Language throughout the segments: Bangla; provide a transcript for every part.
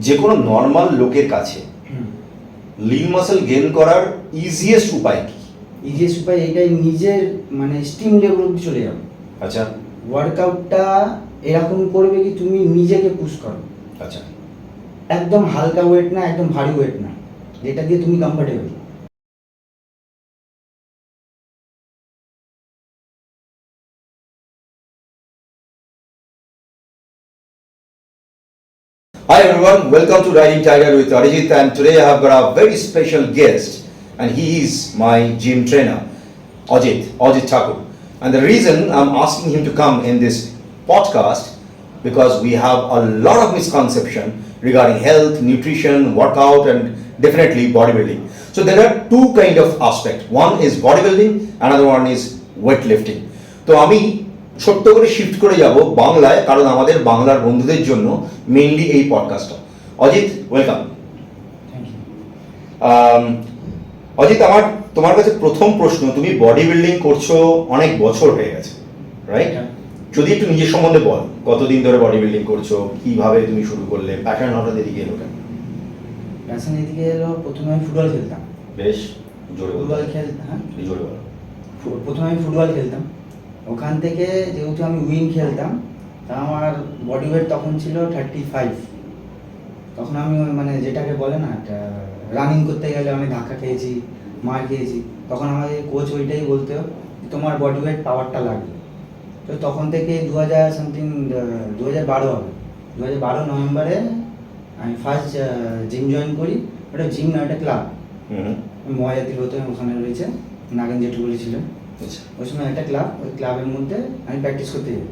যে কোনো নর্মাল লোকের কাছে লিন মাসল গেইন করার ইজিয়েস্ট উপায় কি? ইজিয়েস্ট উপায় এটাই, নিজের মানে স্টিম লেভেল অব্দি চলে যাবে। আচ্ছা, ওয়ার্কআউটটা এরকম করবে কি তুমি নিজেকে পুশ করো। আচ্ছা, একদম হালকা ওয়েট না, একদম ভারী ওয়েট না, যেটা দিয়ে তুমি comfortable. Hi everyone, welcome to Riding Tiger with Arijit, and today I have got a very special guest and he is my gym trainer, Ajit Thakur. And the reason I'm asking him to come in this podcast because we have a lot of misconception regarding health, nutrition, workout and definitely bodybuilding. So there are two kind of aspects. One is bodybuilding, another one is weightlifting. তো আমি ছোট্ট করে শিফট করে যাব বাংলায়, কারণ আমাদের বাংলার বন্ধুদের জন্য মেইনলি এই পডকাস্টটা। Ajit, welcome. Thank you. Ajit, আমার তোমার কাছে প্রথম প্রশ্ন, তুমি বডি বিল্ডিং করছো অনেক বছর হয়ে গেছে, রাইট? যদি একটু নিজের সম্বন্ধে বল, কতদিন ধরে বডি বিল্ডিং করছো, কিভাবে তুমি শুরু করলে, প্যাশন হঠাৎ এদিকে এলো কেন? প্যাশন এদিকে এলো, প্রথমে আমি ফুটবল খেলতাম। বেশ জোরে বল। হ্যাঁ, জোরে বল। প্রথমে আমি ফুটবল খেলতাম, ওখান থেকে যেহেতু আমি উইং খেলতাম, তা আমার বডি ওয়েট তখন ছিল 35। তখন আমি মানে যেটাকে বলে না, একটা রানিং করতে গেলে অনেক ধাক্কা খেয়েছি, মার খেয়েছি। তখন আমাদের কোচ ওইটাই বলতো তোমার বডি ওয়েট পাওয়ারটা লাগবে। তো তখন থেকে 2012 হবে, 2012 নভেম্বরে আমি ফার্স্ট জিম জয়েন করি। ওটা জিম না, ওটা ক্লাব। মহাজাতির হতো, ওখানে রয়েছে, নাগেন জেঠুগুলি ছিল ওই সময় একটা ক্লাব। ওই ক্লাবের মধ্যে আমি প্র্যাকটিস করতে যাই।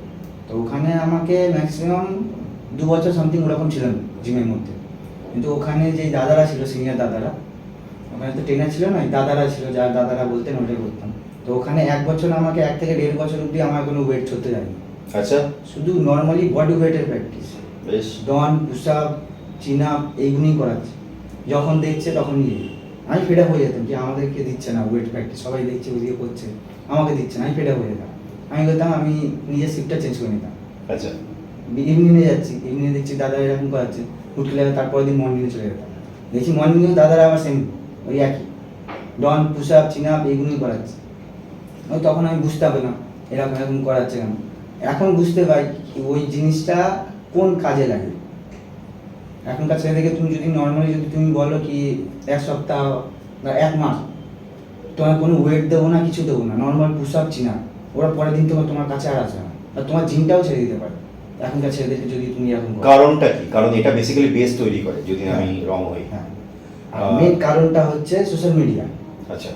তো ওখানে আমাকে ম্যাক্সিমাম 2 বছর সামথিং ওরকম ছিলাম জিমের মধ্যে। কিন্তু ওখানে যে দাদারা ছিল, সিনিয়র দাদারা, ওখানে তো ট্রেনার ছিল না, দাদারা ছিল, যার দাদারা বলতেন ওটাই করতাম। তো ওখানে 1 বছর আমাকে 1 থেকে 1.5 বছর অবধি আমার কোনো ওয়েট করতে যায়নি। আচ্ছা, শুধু নর্মালি বডি ওয়েটের প্র্যাকটিস, বেশ। ডন, পুশ আপ, চিন আপ, এইগুলোই করাচ্ছে। যখন দেখছে তখন নিয়ে আমি ফেড আপ হয়ে যেতাম যে আমাদেরকে দিচ্ছে না ওয়েট প্র্যাকটিস, সবাই দেখছে ওইদিকে করছে, আমাকে দিচ্ছে না, আমি ফেড আপ হয়ে যেতাম। আমি বলতাম আমি নিজের শিফটটা চেঞ্জ করে নিতাম। আচ্ছা, ইভিনিংয়ে যাচ্ছি, ইভিনিংয়ে দেখছি দাদা এরকম করাচ্ছে, উঠলে তারপরের দিন মর্নিংয়ে চলে যেতাম। দেখছি মর্নিংয়েও দাদারা আবার সেম ওই একই ডন, পুশ আপ, চিন আপ এইগুলোই করাচ্ছে। ওই তখন আমি বুঝতে হবে না এরকম এরকম করাচ্ছে কেন। এখন বুঝতে পারি ওই জিনিসটা কোন কাজে লাগে। এখনকার ছেলে থেকে তুমি যদি নর্মালি যদি তুমি বলো কি 1 সপ্তাহ বা 1 মাস তোমার কোনো ওয়েট দেবো না, কিছু দেবো না, নর্মাল পুশ আপ, চিন আপ, ওরা পরের দিন তোমার কাছে আর আসবে না, আর তোমার জিমটাও ছেড়ে দিতে পারে এখনকার ছেলেদেরকে যদি তুমি এরকম করো। কারণটা কি? কারণ এটা বেসিক্যালি বেস তৈরি করে, যদি আমি রং হই। হ্যাঁ, আর মেন কারণটা হচ্ছে সোশ্যাল মিডিয়া। আচ্ছা,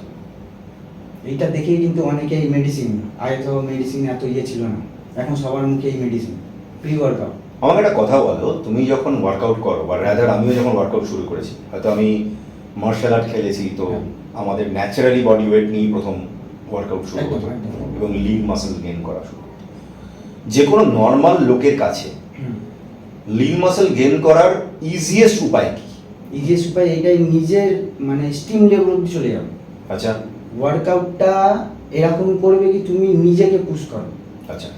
এইটা দেখেই কিন্তু অনেকেই মেডিসিন, আগে তো মেডিসিন এত ছিল না, এখন সবার মুখেই মেডিসিন, প্রি ওয়ার্কআউট। আমাকে একটা কথা বলো, তুমি যখন ওয়ার্কআউট করো, বা রাদার আমিও যখন ওয়ার্কআউট শুরু করেছি, হয়তো আমি মার্শাল আর্ট খেলেছি, তো আমাদের ন্যাচারালি বডি ওয়েট নিয়ে প্রথম ওয়ার্কআউট শুরু করতো এবং লিন মাসল গেইন করা শুরু করতো। যে কোনো নর্মাল লোকের কাছে লিন মাসল গেইন করার ইজিয়েস্ট উপায় কি? ইজিয়েস্ট উপায় এটাই, নিজের মানে স্টিম লেভেল অব্দি চলে যাবে। আচ্ছা, ওয়ার্কআউটটা এরকম করবে কি তুমি নিজেকে পুশ করো। আচ্ছা,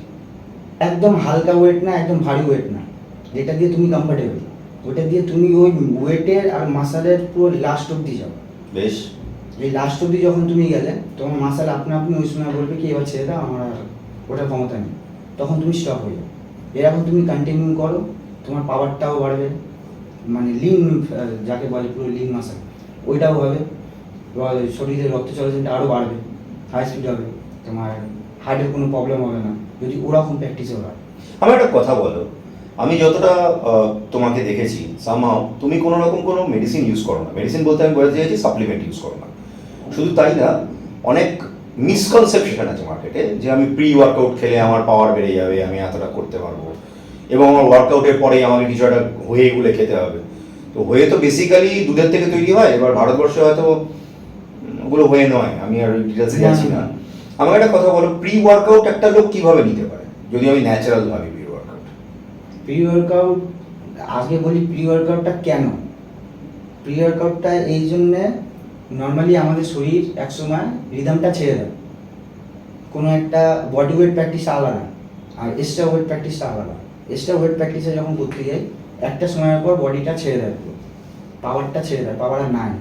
একদম হালকা ওয়েট না, একদম ভারী ওয়েট না, যেটা দিয়ে তুমি কমফোর্টেবল, ওটা দিয়ে তুমি ওই ওয়েটের আর মাসালের পুরো লাস্ট অব্দি যাও। বেশ। এই লাস্ট অব্দি যখন তুমি গেলে তোমার মাসাল আপনা আপনি ওই সময় বলবে কি এবার ছেড়ে দাও, আমার আর ওটার ক্ষমতা নেই, তখন তুমি স্টপ হয়ে যাও। এরকম তুমি কন্টিনিউ করো, তোমার পাওয়ারটাও বাড়বে, মানে লিন যাকে বলে পুরো লিন মাসাল ওইটাও হবে, শরীরের রক্ত চলাচলটা আরও বাড়বে, হাই স্পিড হবে, তোমার হার্টের কোনো প্রবলেম হবে না যদি ওরকম প্র্যাকটিসও হয়। আমার একটা কথা বলো, আমি যতটা তোমাকে দেখেছি সামহাও তুমি কোনো রকম কোনো মেডিসিন ইউজ করো না। মেডিসিন বলতে আমি বলতে চাইছি সাপ্লিমেন্ট ইউজ করো না। শুধু তাই না, অনেক মিসকনসেপশন আছে মার্কেটে যে আমি প্রি ওয়ার্কআউট খেলে আমার পাওয়ার বেড়ে যাবে, আমি এতটা করতে পারবো, এবং আমার ওয়ার্কআউটের পরেই আমাকে কিছু একটা হয়েগুলো খেতে হবে। তো হয়ে তো বেসিক্যালি দুধের থেকে তৈরি হয়, এবার ভারতবর্ষে হয়তো ওগুলো হয়ে নয়, আমি আর ডিটেলসে যাচ্ছি না। আমাকে একটা কথা বলো, প্রি ওয়ার্কআউট একটা লোক কিভাবে নিতে পারে যদি আমি ন্যাচারাল ভাবি? প্রি ওয়ার্কআউট আগে বলি, প্রি ওয়ার্কআউটটা কেন? প্রি ওয়ার্কআউটটা এই জন্যে, নর্মালি আমাদের শরীর একসময় রিদমটা ছেড়ে দেয়, কোনো একটা বডি ওয়েট প্র্যাকটিস আলাদা আর এক্সট্রা ওয়েট প্র্যাকটিসটা আলাদা। এক্সট্রা ওয়েট প্র্যাকটিসে যখন করতে যাই একটা সময়ের পর বডিটা ছেড়ে দেয়, পাওয়ারটা ছেড়ে দেয়, পাওয়ার আর নাই।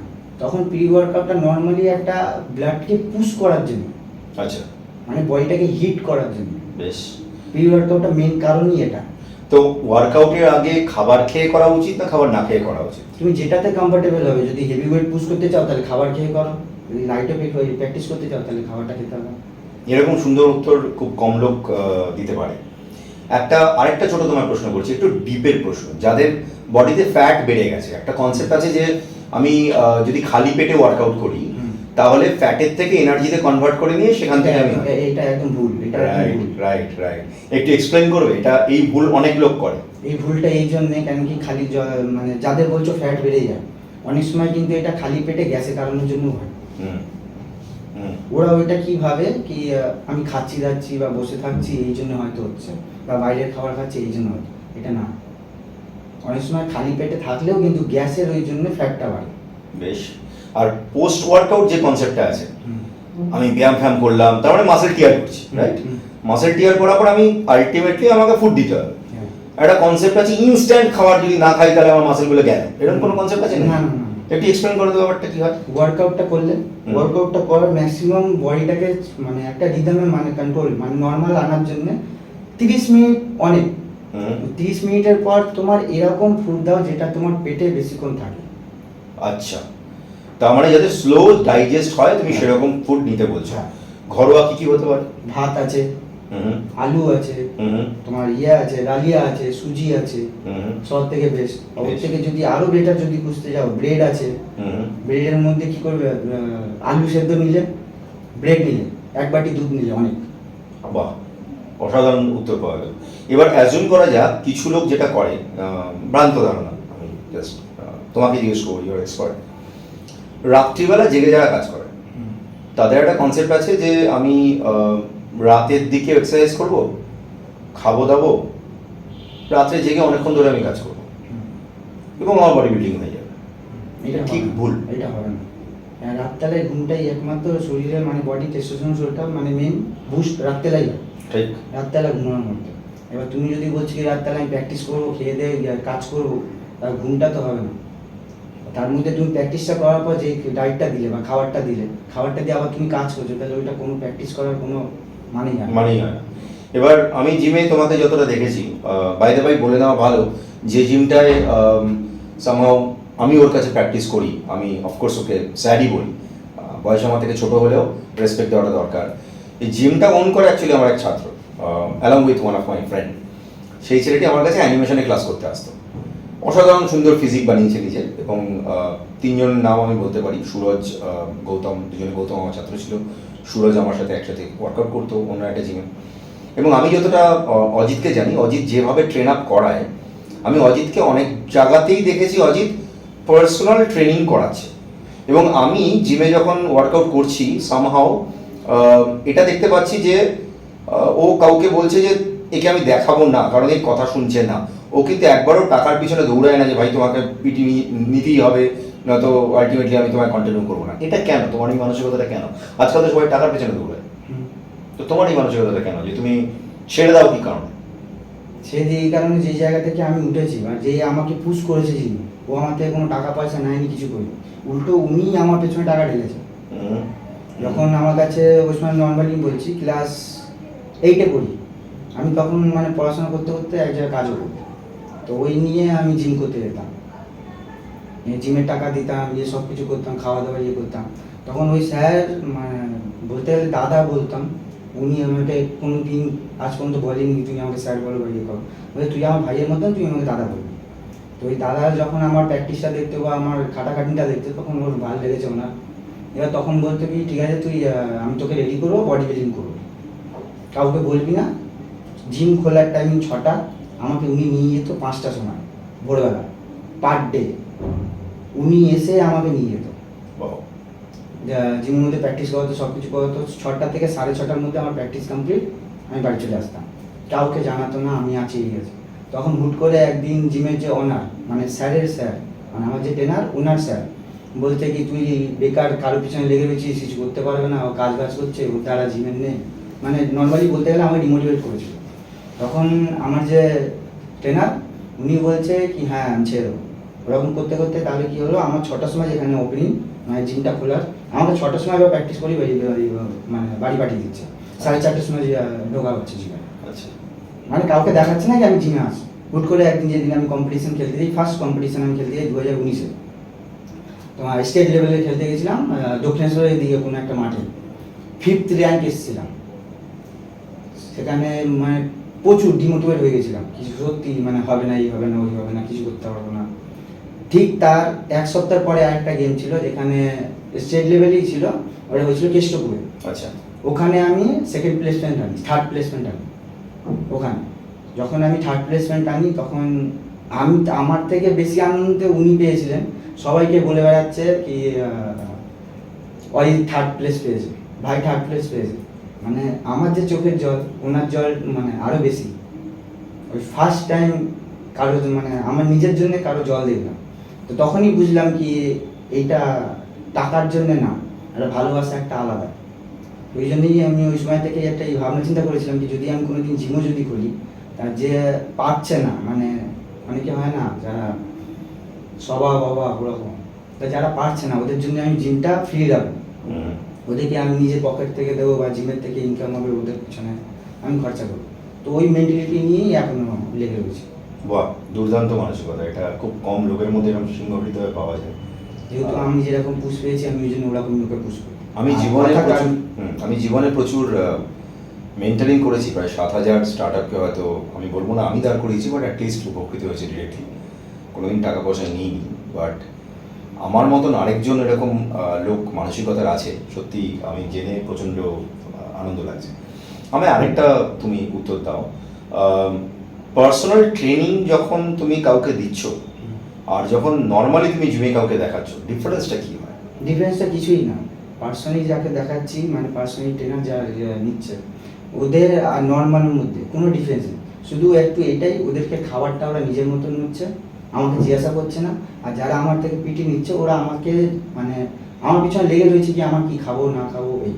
তখন প্রি ওয়ার্কআউটটা নর্মালি একটা ব্লাডকে পুশ করার জন্য, আচ্ছা, মানে বডিটাকে হিট করার জন্য। বেশ। প্রি ওয়ার্কআউটটা মেন কারণই এটা। তো ওয়ার্কআউটের আগে খাবার খেয়ে করা উচিত না খাবার না খেয়ে করা উচিত? তুমি যেটাতে কমফোর্টেবল হবে, যদি হেভি ওয়েট পুশ করতে চাও তাহলে খাবার খেয়ে করো, যদি লাইট ওয়েট প্র্যাকটিস করতে চাও তাহলে খাবারটা খেতে হবে। এরকম সুন্দর উত্তর খুব কম লোক দিতে পারে। আরেকটা ছোট তোমার প্রশ্ন করছি, একটু ডিপের প্রশ্ন। যাদের বডিতে ফ্যাট বেড়ে গেছে, একটা কনসেপ্ট আছে যে আমি যদি খালি পেটে ওয়ার্কআউট করি তাহলে ফ্যাটের থেকে এনার্জিতে কনভার্ট করে নিয়ে সেখান থেকে আমি এটা একদম ভুল, এটা একদম ভুল। রাইট। একটু এক্সপ্লেইন করবে? এই ভুল অনেক লোক করে। এই ভুলটা এই জন্যে, কেন কি খালি মানে যাদের বলছো ফ্যাট বেড়ে যায়, অনেক সময় কিন্তু এটা খালি পেটে গ্যাসের কারণের জন্য হয়। ওরা ওইটা কি ভাবে কি আমি খাচ্ছি যাচ্ছি বা বসে থাকছি এই জন্য হয়তো হচ্ছে, বা বাইরের খাবার খাচ্ছি এই জন্য হয়তো, এটা না। অনেক সময় খালি পেটে থাকলেও কিন্তু গ্যাসের ওই জন্য ফ্যাটটা বাড়ে। বেশ। আর পোস্ট ওয়ার্কআউট যে কনসেপ্টটা আছে, আমি ব্যায়াম ফ্যাম করলাম তার মানে মাসেল টিয়ার করছি, রাইট? মাসেল টিয়ার করার পর আমি আলটিমেটলি আমাকে ফুড দিতে হবে। একটা কনসেপ্ট আছে ইনস্ট্যান্ট খাবার যদি না খাই তাহলে আমার মাসেলগুলো গেল, এরকম কোনো কনসেপ্ট আছে? না। একটু এক্সপ্লেইন করে দেবো ব্যাপারটা কি হয়। ওয়ার্কআউটটা করলে, ওয়ার্কআউটটা করার ম্যাক্সিমাম বডিটাকে মানে একটা রিদমে মানে কন্ট্রোল মানে নর্মাল আনার জন্য 30 মিনিট অনেক। 30 মিনিটের পর তোমার এরকম ফুড দাও যেটা তোমার পেটে বেশিক্ষণ থাকে। আচ্ছা, তার মানে যাতে স্লো ডাইজেস্ট হয় তুমি সেরকম ফুড নিতে বলছো। ঘরোয়া কি হতে পারে? ভাত আছে, আলু আছে, তোমার আছে, ডালিয়া আছে, সুজি আছে, সব থেকে বেস্ট। ওর থেকে যদি আরো বেটার যদি খুঁজতে যাও, ব্রেড আছে। ব্রেডের মধ্যে কি করবে, আলু সেদ্ধ নিলে, ব্রেড নিলে, এক বাটি দুধ নিলে অনেক। বাহ, অসাধারণ উত্তর পাওয়া গেল। এবার অ্যাজুম করা যাক কিছু লোক যেটা করে, ভ্রান্ত ধারণা, আমি জাস্ট তোমাকে জিজ্ঞেস করবো, ইউর এক্সপার্ট। রাত্রিবেলা জেগে যারা কাজ করে তাদের একটা কনসেপ্ট আছে যে আমি রাতের দিকে এক্সারসাইজ করব, খাবো দাবো, রাত্রে জেগে অনেকক্ষণ ধরে আমি কাজ করবো এবং আমার বডি বিল্ডিং হয়ে যাবে। এটা ঠিক ভুল? এটা হবে না। রাতবেলায় ঘুমটাই একমাত্র শরীরের মানে বডি টেস্টোস্টেরন শরীরটা মানে মেন বুস্ট রাতবেলায় হয়। ঠিক, রাতবেলা ঘুমানোর মধ্যে। এবার তুমি যদি বলছো কি রাতবেলা আমি প্র্যাকটিস করবো, খেয়ে দিয়ে কাজ করবো, তার ঘুমটা তো হবে না। তার মধ্যে তুমি প্র্যাকটিসটা করার পর যে ডায়েটটা দিলে বা খাবারটা দিয়ে আবার তুমি কাজ করছো, তাহলে ওইটা কোনো প্র্যাকটিস করার কোনো মানেই হয় না। এবার আমি জিমে তোমাকে যতটা দেখেছি, বাই দ্য বাই বলে নেওয়া ভালো, যে জিমটায় সামহাও আমি ওর কাছে প্র্যাকটিস করি, আমি অফকোর্স ওকে স্যারই বলি, বয়স আমার থেকে ছোট হলেও রেসপেক্ট দেওয়াটা দরকার। এই জিমটা ওন করে অ্যাকচুয়ালি আমার এক ছাত্র, along with one of my friend. সেই ছেলেটি আমার কাছে অ্যানিমেশনে ক্লাস করতে আসতো। অসাধারণ সুন্দর ফিজিক বানিয়েছে নিজের, এবং তিনজন নাম আমি বলতে পারি, সুরজ, গৌতম, দুজনে গৌতম আমার ছাত্র ছিল। সুরজ আমার সাথে একসাথে ওয়ার্কআউট করতো অন্য একটা জিমে। এবং আমি যতটা অজিতকে জানি, অজিত যেভাবে ট্রেন আপ করায়, আমি অজিতকে অনেক জায়গাতেই দেখেছি অজিত পার্সোনাল ট্রেনিং করাচ্ছে। এবং আমি জিমে যখন ওয়ার্কআউট করছি সামহাও এটা দেখতে পাচ্ছি যে ও কাউকে বলছে যে একে আমি দেখাবো না, কারণ এই কথা শুনছে না। ও কিন্তু একবারও টাকার পিছনে দৌড়ায় না যে ভাই তোমাকে পিটি নিতেই হবে, নয়তো আলটিমেটলি আমি তোমায় কন্টিনিউ করবো না। এটা কেন? তোমার এই মানসিকতাটা কেন? আজকাল তো সবাই টাকার পিছনে দৌড়ায়, তো তোমার এই মানসিকতাটা কেন যে তুমি ছেড়ে দাও? কি কারণে? সে যে এই কারণে যে জায়গা থেকে আমি উঠেছি, মানে যে আমাকে পুশ করেছে যিনি, ও আমার থেকে কোনো টাকা পয়সা নেয়নি, কিছু করিনি, উল্টো উনি আমার পেছনে টাকা ঢেলেছে। যখন আমার কাছে ওই সময় নর্মালি বলছি ক্লাস 8-এ পড়ি আমি, তখন মানে পড়াশোনা করতে করতে এক জায়গায় কাজও করতাম, তো ওই নিয়ে আমি জিম করতে যেতাম, জিমের টাকা দিতাম, সব কিছু করতাম, খাওয়া দাওয়া করতাম। তখন ওই স্যার মানে বলতে গেলে দাদা বলতাম, উনি আমাকে কোনো দিন আজ পর্যন্ত বলেনি তুমি আমাকে স্যার বলো বা করো, বলে তুই আমার ভাইয়ের মতন, তুই আমাকে দাদা বলবি। তো ওই দাদা যখন আমার প্র্যাকটিসটা দেখতে বা আমার খাটাখাটিটা দেখতে, তখন ওর ভালো লেগেছে ওনার। এবার তখন বলতে কি ঠিক আছে তুই আমি তোকে রেডি করবো, বডি বিল্ডিং করবো, কাউকে বলবি না। জিম খোলার টাইমিং 6টা, আমাকে উনি নিয়ে যেত 5টার সময় ভোরবেলা পার ডে, উনি এসে আমাকে নিয়ে যেত জিমের মধ্যে প্র্যাকটিস করাতো, সব কিছু করাতো। 6টা থেকে 6:30টার মধ্যে আমার প্র্যাকটিস কমপ্লিট, আমি বাড়ি চলে আসতাম, কাউকে জানাতো না আমি আছি এই আছে। তখন হুট করে একদিন জিমের যে ওনার মানে স্যারের স্যার, মানে আমার যে ট্রেনার ওনার স্যার বলতে কি তুই বেকার কারোর পিছনে লেগে রয়েছিস, কিছু করতে পারবে না, ও কাজ বাজ করছে, ওর দ্বারা জিমের নেই, মানে নর্মালি বলতে গেলে আমাকে ডিমোটিভেট করেছিল। তখন আমার যে ট্রেনার উনি বলছে কি হ্যাঁ আমি ছেড়ে দেবো। ওরকম করতে করতে তাহলে কি হলো, আমার 6টার সময় যেখানে ওপেনিং মানে জিমটা খোলার, আমাকে 6টার সময় আবার প্র্যাকটিস করি মানে বাড়ি পাঠিয়ে দিচ্ছে, 4:30টার সময় ঢোকা হচ্ছে জিমে। আচ্ছা, মানে কাউকে দেখাচ্ছে না যে আমি জিমে আসি। হুট করে একদিন যেদিন আমি কম্পিটিশন খেলতে যাই, ফার্স্ট কম্পিটিশন আমি খেলতে যাই 2019-এ, তোমার স্টেট লেভেলে খেলতে গেছিলাম দক্ষিণেশ্বরের দিকে কোনো একটা মাঠে, 5th র্যাঙ্ক এসেছিলাম। সেখানে মানে প্রচুর ডিমোটিভেট হয়ে গেছিলাম, কিছু সত্যি মানে হবে না, এই হবে না, ওই হবে না, কিছু করতে পারবো না। ঠিক তার 1 সপ্তাহ পরে আরেকটা গেম ছিল যেখানে স্টেট লেভেলেই ছিল, ওটা হয়েছিল কেষ্টপুরে। আচ্ছা, ওখানে আমি সেকেন্ড প্লেসমেন্ট আনি, থার্ড প্লেসমেন্ট আনি। ওখানে যখন আমি থার্ড প্লেসমেন্ট আনি তখন আমি, আমার থেকে বেশি আনন্দ উনি পেয়েছিলেন। সবাইকে বলে বেড়াচ্ছে কি ওই থার্ড প্লেস পেয়েছে, ভাই থার্ড প্লেস পেয়েছে। মানে আমার যে চোখের জল, ওনার জল মানে আরও বেশি। ওই ফার্স্ট টাইম কারো মানে আমার নিজের জন্য কারো জল দেখলাম, তো তখনই বুঝলাম কি এইটা টাকার জন্য না, একটা ভালোবাসা একটা আলাদা। ওই জন্যই আমি ওই সময় থেকে একটা এই ভাবনা চিন্তা করেছিলাম কি যদি আমি কোনোদিন জিমও যদি খুলি, তার যে পারছে না, মানে অনেকে হয় না যারা স্বভাব অভাব ওরকম, তা যারা পারছে না ওদের জন্য আমি জিমটা ফ্রি রাখবো। ওদেরকে আমি নিজের পকেট থেকে দেবো বা জিমের থেকে ইনকাম হবে ওদের পিছনে আমি খরচা করবো। তো ওই মেন্টালিটি নিয়েই এখনো লেগে রয়েছে। বাহ, দুর্দান্ত মানসিকতা। এটা খুব কম লোকের মধ্যে এরকম সিংহভৃত হয়ে পাওয়া যায়। যেহেতু আমি যেরকম পুশ পেয়েছি, আমি ওই জন্য ওরকম লোকে পুশ করি। আমি জীবনে প্রচুর মেন্টারিং করেছি, প্রায় 7,000 স্টার্টআপকে হয়তো আমি বলবো না আমি দাঁড় করিয়েছি, বাট অ্যাটলিস্ট উপকৃত হয়েছে ডিরেক্টলি। কোনোদিন টাকা পয়সা নিইনি, বাট আমার মতন আরেকজন এরকম লোক মানসিকতার আছে, সত্যি আমি জেনে প্রচণ্ড আনন্দ লাগছে। আমি আরেকটা তুমি উত্তর দাও, পার্সোনাল ট্রেনিং যখন তুমি কাউকে দিচ্ছ আর যখন নর্মালি তুমি জিমে কাউকে দেখাচ্ছ, ডিফারেন্সটা কী হয়? ডিফারেন্সটা কিছুই না। পার্সোনালি যাকে দেখাচ্ছি মানে পার্সোনালি ট্রেনার যা নিচ্ছে, ওদের আর নর্মালের মধ্যে কোনো ডিফারেন্স নেই। শুধু একটু এটাই, ওদেরকে খাবারটা ওরা নিজের মতন নিচ্ছে, আমাকে জিজ্ঞাসা করছে না। আর যারা আমার থেকে পিটি নিচ্ছে ওরা আমাকে মানে আমার পিছনে লেগে রয়েছে কি আমার কি খাবো না খাবো এই।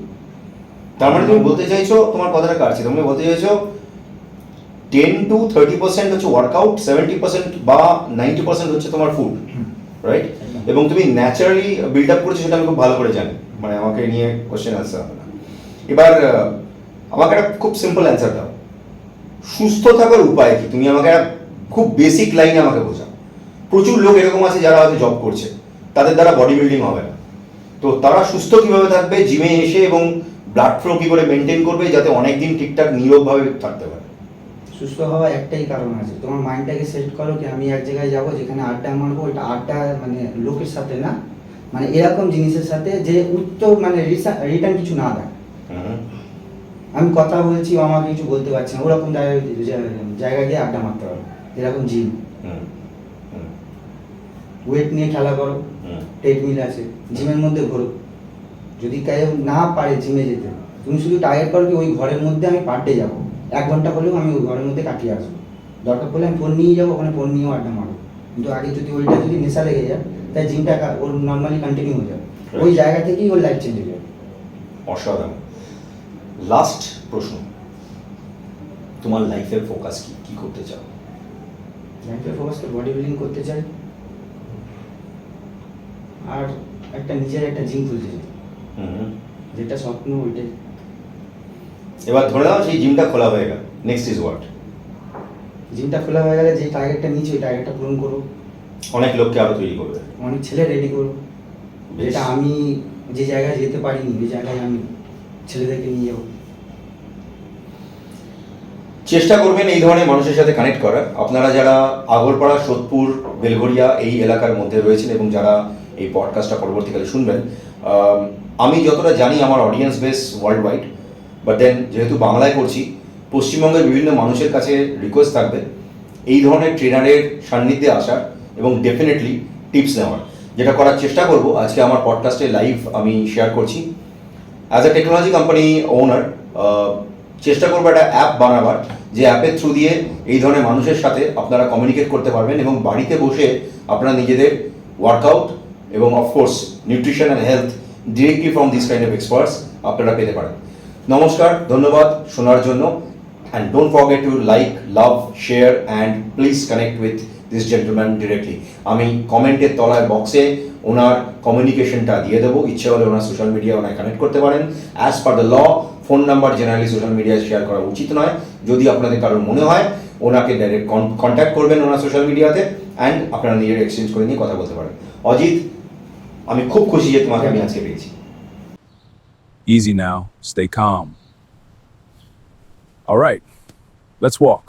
তার মানে তুমি বলতে চাইছো, তোমার কথাটা কাটছি, তুমি বলতে চাইছো 10 to 30% হচ্ছে ওয়ার্কআউট, 70% বা 90% হচ্ছে তোমার ফুড, রাইট? এবং তুমি ন্যাচারালি বিল্ড আপ করেছো, সেটা আমি খুব ভালো করে জানি, মানে আমাকে নিয়ে কোশ্চেন আনসার হবে না। এবার আমাকে একটা খুব সিম্পল অ্যান্সার দাও, সুস্থ থাকার উপায় কি? তুমি আমাকে একটা খুব বেসিক লাইনে আমাকে বোঝাও। প্রচুর লোক এরকম আছে যারা হয়তো জব করছে, তাদের দ্বারা বডি বিল্ডিং হবে না, তো তারা সুস্থ কিভাবে থাকবে জিমে এসে, এবং ব্লাড ফ্লো কী করে মেনটেন করবে যাতে অনেকদিন ঠিকঠাক নীরবভাবে থাকতে পারে? সুস্থ হওয়ার একটাই কারণ আছে, তোমার মাইন্ডটাকে সেট করো কি আমি এক জায়গায় যাবো যেখানে আড্ডা মারবো, এটা আড্ডা মানে লোকের সাথে না, মানে এরকম জিনিসের সাথে যে উত্তর মানে রিটার্ন কিছু না দেয়। আমি কথা বলছি ও আমাকে কিছু বলতে পারছে না, ওরকম জায়গায় গিয়ে আড্ডা মারতে পারো, এরকম জিম। ওয়েট নিয়ে খেলা করো, ট্রেডমিল আছে, জিমের মধ্যে ঘোরো। যদি কেউ না পারে জিমে যেতে, তুমি শুধু টার্গেট করো কি ওই ঘরের মধ্যে আমি পার ডে যাবো, 1 ঘন্টা হলেও আমি ওই ঘরের মধ্যে কাটিয়ে আসবো। দরকার পড়লে আমি ফোন নিয়ে যাবো, ওখানে ফোন নিয়েও আড্ডা মারবো। কিন্তু আগে যদি ওইটা যদি নেশা লেগে যায়, তাই জিমটা ওর নর্মালি কন্টিনিউ হয়ে যাবে, ওই জায়গা থেকেই ওর লাইফ চেঞ্জ হয়ে যাবে। অসাধারণ। লাস্ট প্রশ্ন, তোমার লাইফের ফোকাস কি, কি করতে চাও? লাইফের ফোকাসকে বডি বিল্ডিং করতে চাই, আর একটা নিজের একটা জিম খুলতে চাই, যেটা স্বপ্ন ওইটাই। এবার ধরে নাও সেই জিমটা খোলা হয়ে গেল, নেক্সট ইজ হোয়াট? জিমটা খোলা হয়ে গেলে যে টার্গেটটা নিয়েছি ওই টার্গেটটা পূরণ করবো, অনেক লোককে আরো তৈরি করবে, অনেক ছেলে রেডি করবো, যেটা আমি যে জায়গায় যেতে পারিনি ওই জায়গায় আমি ছেলেদেরকে নিয়ে যাবো। চেষ্টা করবেন এই ধরনের মানুষের সাথে কানেক্ট করার। আপনারা যারা আগরপাড়া, সোদপুর, বেলঘরিয়া এই এলাকার মধ্যে রয়েছেন এবং যারা এই পডকাস্টটা পরবর্তীকালে শুনবেন, আমি যতটা জানি আমার audience base worldwide, but then যেহেতু বাংলায় করছি, পশ্চিমবঙ্গের বিভিন্ন মানুষের কাছে রিকোয়েস্ট থাকবে এই ধরনের ট্রেনারের সান্নিধ্যে আসার এবং ডেফিনেটলি টিপস নেওয়ার, যেটা করার চেষ্টা করব। আজকে আমার পডকাস্টে লাইভ আমি শেয়ার করছি। অ্যাজ এ টেকনোলজি কোম্পানি ওনার চেষ্টা করবো একটা অ্যাপ বানাবার, যে অ্যাপের থ্রু দিয়ে এই ধরনের মানুষের সাথে আপনারা কমিউনিকেট করতে পারবেন এবং বাড়িতে বসে আপনারা নিজেদের ওয়ার্কআউট এবং of course nutrition and health directly from this kind of experts আপনারা পেতে পারেন। নমস্কার, ধন্যবাদ শোনার জন্য। And don't forget to like, love, share and please connect with this gentleman directly. আমি কমেন্টের তলায় বক্সে ওনার কমিউনিকেশনটা দিয়ে দেবো, ইচ্ছে হলে ওনার সোশ্যাল মিডিয়া ওনায় কানেক্ট করতে পারেন। As per the law, phone number generally social মিডিয়ায় শেয়ার করা উচিত নয়। যদি আপনাদের কারোর মনে হয় ওনাকে ডাইরেক্ট কন্ট্যাক্ট করবেন ওনার সোশ্যাল মিডিয়াতে, অ্যান্ড আপনারা নিজের এক্সচেঞ্জ করে নিয়ে কথা বলতে পারেন। অজিত, আমি খুব খুশি যে তোমাকে আমি আজকে পেয়েছি। Easy now. Stay calm. All right. Let's walk.